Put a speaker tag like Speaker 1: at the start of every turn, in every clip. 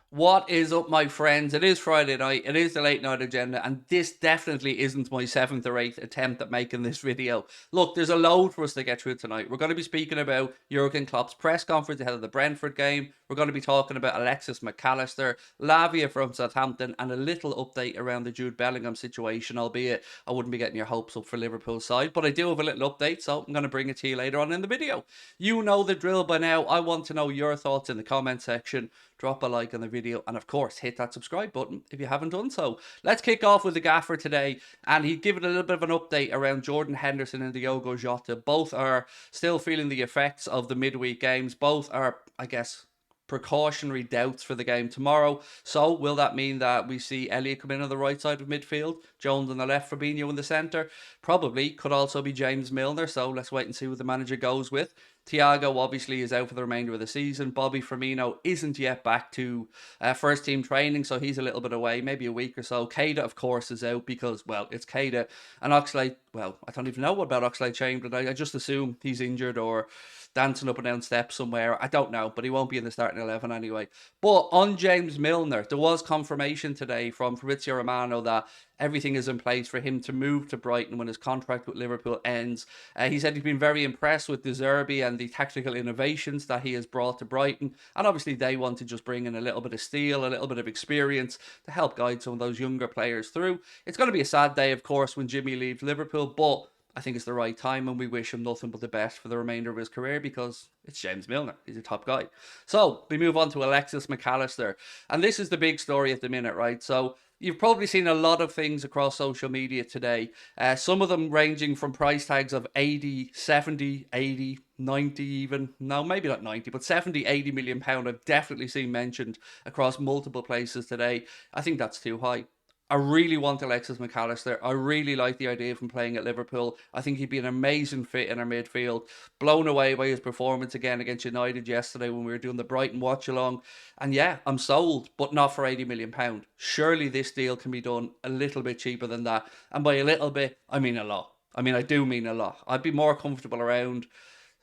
Speaker 1: What is up, my friends? It is Friday night. It is the late night agenda, and this definitely isn't my seventh or eighth attempt at making this video. Look, there's a load for us to get through tonight. We're going to be speaking about Jurgen Klopp's press conference ahead of the Brentford game. We're going to be talking about Alexis McAllister, Lavia from Southampton, and a little update around the Jude Bellingham situation, albeit I wouldn't be getting your hopes up for Liverpool's side, but I do have a little update, so I'm going to bring it to you later on in the video. You know the drill by now. I want to know your thoughts in the comment section. Drop a like on the video, and of course hit that subscribe button if you haven't done so. Let's kick off with the gaffer today, and he'd given a little bit of an update around Jordan Henderson and Diogo Jota. Both are still feeling the effects of the midweek games. Both are, I guess, precautionary doubts for the game tomorrow. So will that mean that we see Elliott come in on the right side of midfield, Jones on the left, Fabinho in the centre? Probably. Could also be James Milner, so let's wait and see what the manager goes with. Thiago obviously is out for the remainder of the season. Bobby Firmino isn't yet back to first team training, so he's a little bit away, maybe a week or so. Keita, of course, is out because, well, it's Keita. And Oxlade, well, I don't even know about Oxlade-Chamberlain. I just assume he's injured or dancing up and down steps somewhere. I don't know, but he won't be in the starting 11 anyway. But on James Milner, there was confirmation today from Fabrizio Romano that everything is in place for him to move to Brighton when his contract with Liverpool ends. He said he's been very impressed with De Zerbi and the tactical innovations that he has brought to Brighton. And obviously they want to just bring in a little bit of steel, a little bit of experience to help guide some of those younger players through. It's going to be a sad day, of course, when Jimmy leaves Liverpool, but I think it's the right time, and we wish him nothing but the best for the remainder of his career because it's James Milner. He's a top guy. So we move on to Alexis McAllister, and this is the big story at the minute, right? So you've probably seen a lot of things across social media today, some of them ranging from price tags of 80, 70, 80, 90 even. No, maybe not 90, but 70, 80 million pound I've definitely seen mentioned across multiple places today. I think that's too high. I really want Alexis McAllister. I really like the idea of him playing at Liverpool. I think he'd be an amazing fit in our midfield. Blown away by his performance again against United yesterday when we were doing the Brighton watch along. And yeah, I'm sold, but not for £80 million. Surely this deal can be done a little bit cheaper than that. And by a little bit, I mean a lot. I mean, I do mean a lot. I'd be more comfortable around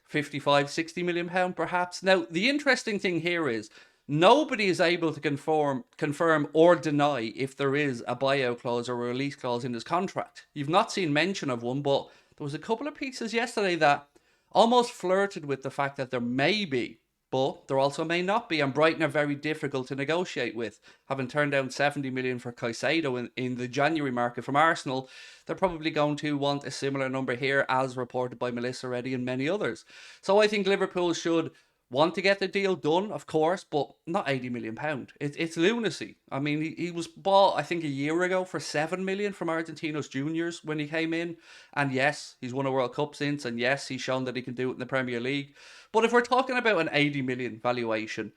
Speaker 1: 55, £60 million perhaps. Now, the interesting thing here is nobody is able to confirm or deny if there is a buyout clause or a release clause in his contract. You've not seen mention of one, but there was a couple of pieces yesterday that almost flirted with the fact that there may be, but there also may not be. And Brighton are very difficult to negotiate with. Having turned down 70 million for Caicedo in the January market from Arsenal, they're probably going to want a similar number here, as reported by Melissa Reddy and many others. So I think Liverpool should want to get the deal done, of course, but not £80 million. It's lunacy. I mean, he was bought, I think, a year ago for 7 million from Argentinos Juniors when he came in. And yes, he's won a World Cup since, and yes, he's shown that he can do it in the Premier League. But if we're talking about an 80 million valuation,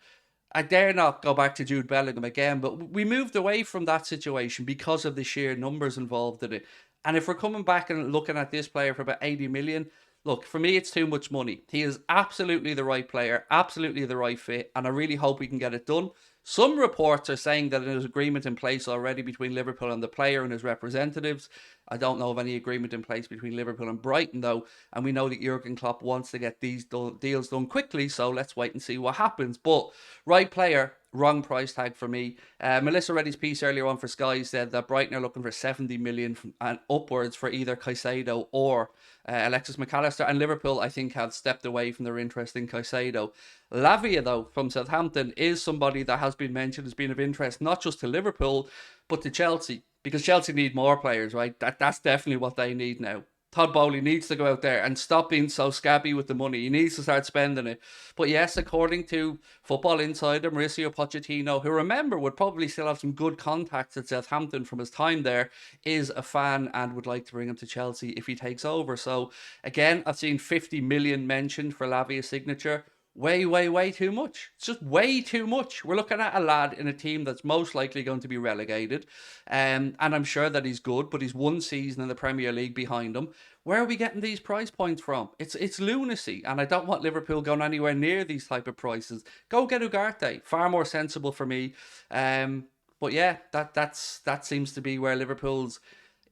Speaker 1: I dare not go back to Jude Bellingham again, but we moved away from that situation because of the sheer numbers involved in it. And if we're coming back and looking at this player for about 80 million, look, for me, it's too much money. He is absolutely the right player, absolutely the right fit, and I really hope we can get it done. Some reports are saying that there's agreement in place already between Liverpool and the player and his representatives. I don't know of any agreement in place between Liverpool and Brighton, though, and we know that Jurgen Klopp wants to get these deals done quickly, so let's wait and see what happens. But right player, wrong price tag for me. Melissa Reddy's piece earlier on for Sky said that Brighton are looking for 70 million and upwards for either Caicedo or Alexis McAllister, and Liverpool, I think, have stepped away from their interest in Caicedo. Lavia, though, from Southampton, is somebody that has been mentioned as being of interest not just to Liverpool, but to Chelsea, because Chelsea need more players, right? That's definitely what they need now. Todd Bowley needs to go out there and stop being so scabby with the money. He needs to start spending it. But yes, according to Football Insider, Mauricio Pochettino, who, remember, would probably still have some good contacts at Southampton from his time there, is a fan and would like to bring him to Chelsea if he takes over. So again, I've seen 50 million mentioned for Lavia's signature. Way, way, way too much. It's just way too much. We're looking at a lad in a team that's most likely going to be relegated. And I'm sure that he's good, but he's one season in the Premier League behind him. Where are we getting these price points from? It's lunacy, and I don't want Liverpool going anywhere near these type of prices. Go get Ugarte. Far more sensible for me. But yeah, that seems to be where Liverpool's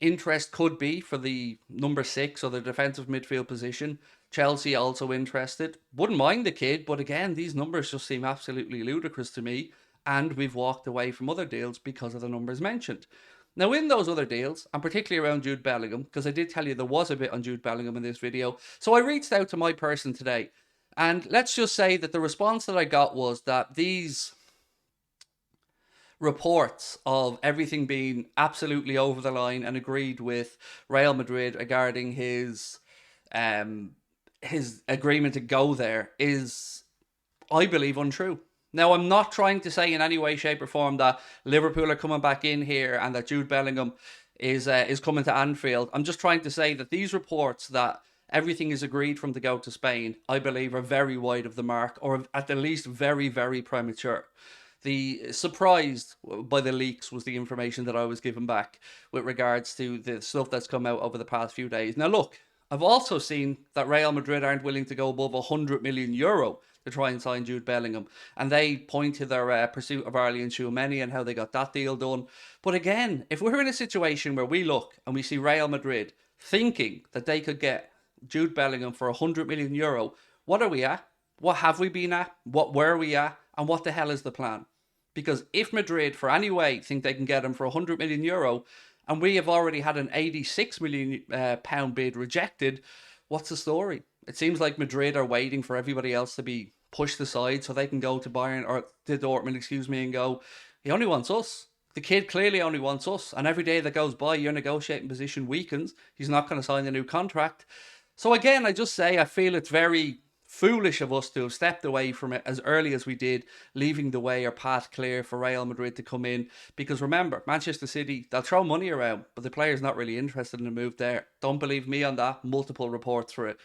Speaker 1: interest could be for the number 6 or the defensive midfield position. Chelsea also interested. Wouldn't mind the kid, but again, these numbers just seem absolutely ludicrous to me. and we've walked away from other deals because of the numbers mentioned. Now, in those other deals, and particularly around Jude Bellingham, because I did tell you there was a bit on Jude Bellingham in this video, so I reached out to my person today, and let's just say that the response that I got was that these reports of everything being absolutely over the line and agreed with Real Madrid regarding his agreement to go there is, I believe, untrue. Now, I'm not trying to say in any way, shape, or form that Liverpool are coming back in here and that Jude Bellingham is coming to Anfield. I'm just trying to say that these reports that everything is agreed from to go to Spain, I believe, are very wide of the mark, or at the least very, very premature. The surprised by the leaks was the information that I was given back with regards to the stuff that's come out over the past few days. Now, look, I've also seen that Real Madrid aren't willing to go above €100 million to try and sign Jude Bellingham, and they point to their pursuit of Arlian Tchouameni and how they got that deal done. But again, if we're in a situation where we look and we see Real Madrid thinking that they could get Jude Bellingham for €100 million, what are we at? What have we been at? What were we at? And what the hell is the plan? Because if Madrid, for any way, think they can get him for €100 million, and we have already had an £86 million pound bid rejected, what's the story? It seems like Madrid are waiting for everybody else to be pushed aside so they can go to Bayern, or to Dortmund, excuse me, and go, he only wants us. The kid clearly only wants us. And every day that goes by, your negotiating position weakens. He's not going to sign a new contract. So again, I just say I feel it's very foolish of us to have stepped away from it as early as we did, leaving the way or path clear for Real Madrid to come in. Because remember, Manchester City, they'll throw money around, but the player's not really interested in a move there. Don't believe me on that. Multiple reports for it.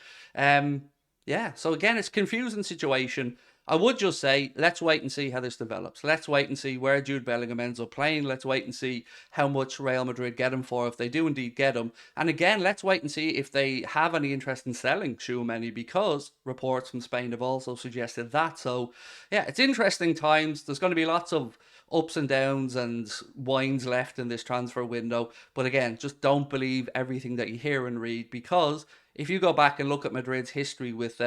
Speaker 1: Yeah, so again, it's a confusing situation. I would just say, let's wait and see how this develops. Let's wait and see where Jude Bellingham ends up playing. Let's wait and see how much Real Madrid get him for, if they do indeed get him. And again, let's wait and see if they have any interest in selling Tchouameni, because reports from Spain have also suggested that. So, yeah, it's interesting times. There's going to be lots of ups and downs and wines left in this transfer window. But again, just don't believe everything that you hear and read, because if you go back and look at Madrid's history with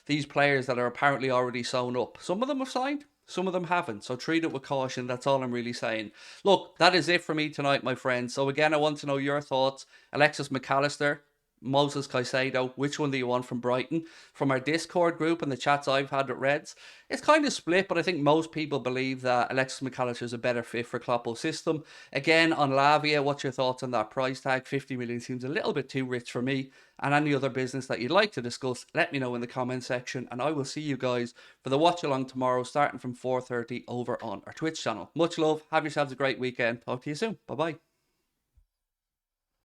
Speaker 1: these players that are apparently already sewn up, some of them have signed, some of them haven't. So treat it with caution. That's all I'm really saying. Look, that is it for me tonight, my friends. So again, I want to know your thoughts. Alexis McAllister, Moses Caicedo, which one do you want from Brighton? From our Discord group and the chats I've had at Reds, it's kind of split, but I think most people believe that Alexis McAllister is a better fit for Kloppo's system. Again, on Lavia, what's your thoughts on that price tag? 50 million seems a little bit too rich for me. And any other business that you'd like to discuss, let me know in the comment section, and I will see you guys for the watch along tomorrow, starting from 4:30 over on our Twitch channel. Much love, have yourselves a great weekend, talk to you soon, bye bye.